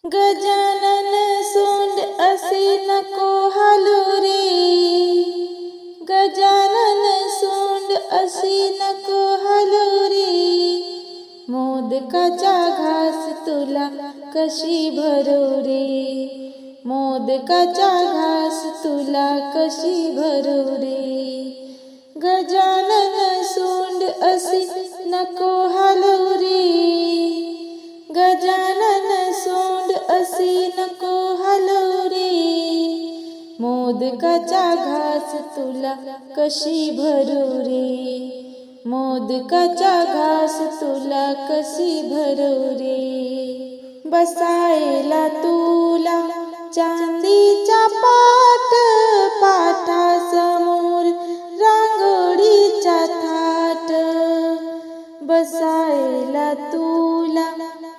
गजानन सोंड असे नको हालू रे, गजानन सोंड असे नको हालू रे, मोदकाचा घास तुला कशी भरू रे, मोदकाचा घास तुला कशी भरू रे, गजानन सोंड असे नको हालू रे, गजानन सोंड असे नको हालू रे, मोदकाचा घास तुला कशी भरू रे, मोदकाचा घास तुला कशी भरू रे, बसायला तुला चांदीचा पाट, पाटासमोर रांगोळीचा थाट, बसायला तुला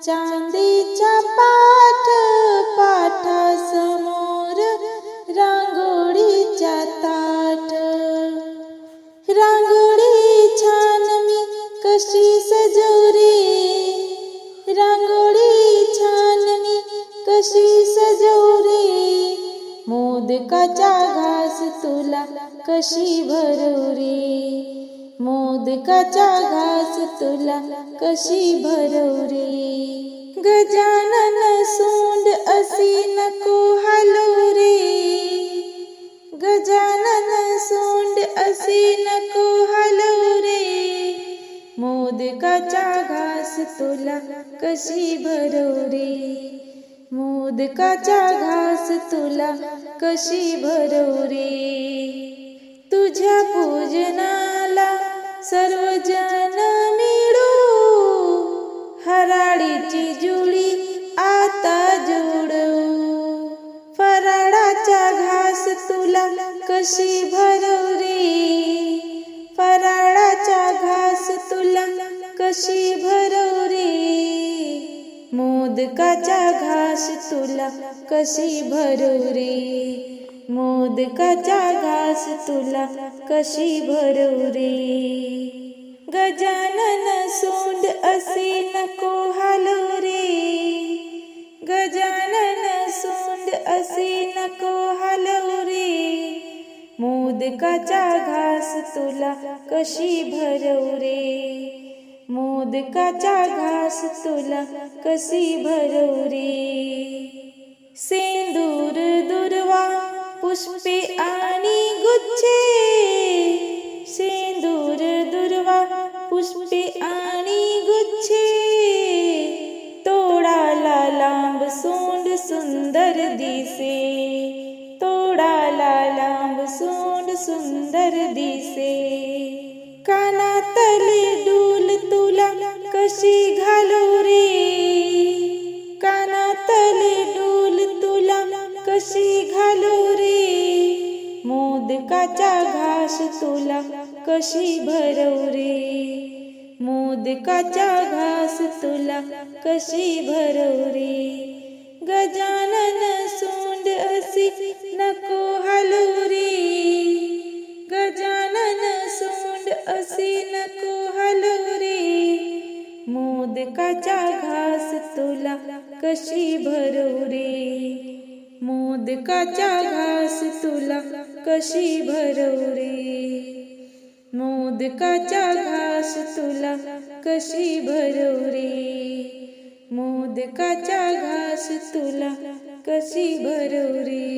चांदीचा पाट, पाटासमोर रांगोळीचा ताट, रांगोळी छान मी कशी सजवू रे, रांगोळी छान मी कशी सजवू रे, मोदकाचा घास तुला कशी भरू रे, मोदकाचा घास तुला कशी भरू रे, गजानन सोंड असे नको हालू रे, गजानन सोंड असे नको हालू रे, मोदकाचा घास तुला कशी भरू रे, मोदकाचा घास तुला कशी भरू रे, तुझ्या पूजनाला सर्वजण मिळू, हराळीची जुळी आता जोडू, फराळाचा घास तुला कशी भरू रे, फराळाचा घास तुला कशी भरू रे, मोदकाचा घास तुला कशी भरू रे, मोदकाचा घास तुला कशी भरू रे, गजानन सोंड असे नको हालू रे, गजानन सोंड असे नको हालू रे, मोदकाचा घास तुला कशी भरू रे, मोदकाचा घास तुला कशी भरू रे, सेंदूर दुर्वा पुष्पे आणि गुच्छे, सेंदूर दुर्वा पुष्पे आणि गुच्छे, तोडाला लांब सोंड सुंदर दिसे, तोडाला लांब सोंड सुंदर दिसे, कानातले डूल तुला कशी घालू रे, कानातले डूल तुला कशी घालू रे, मोदकाचा घास तुला कशी भरू रे, मोदकाचा घास तुला कशी भरू रे, गजानन सोंड असे नको हालू रे, गजानन सोंड असे नको हालू रे, मोदकाचा घास तुला कशी भरू रे, मोदकाचा घास तुला कशी भरू रे, मोदकाचा घास तुला कशी भरू रे, मोदकाचा घास तुला कशी भरू रे.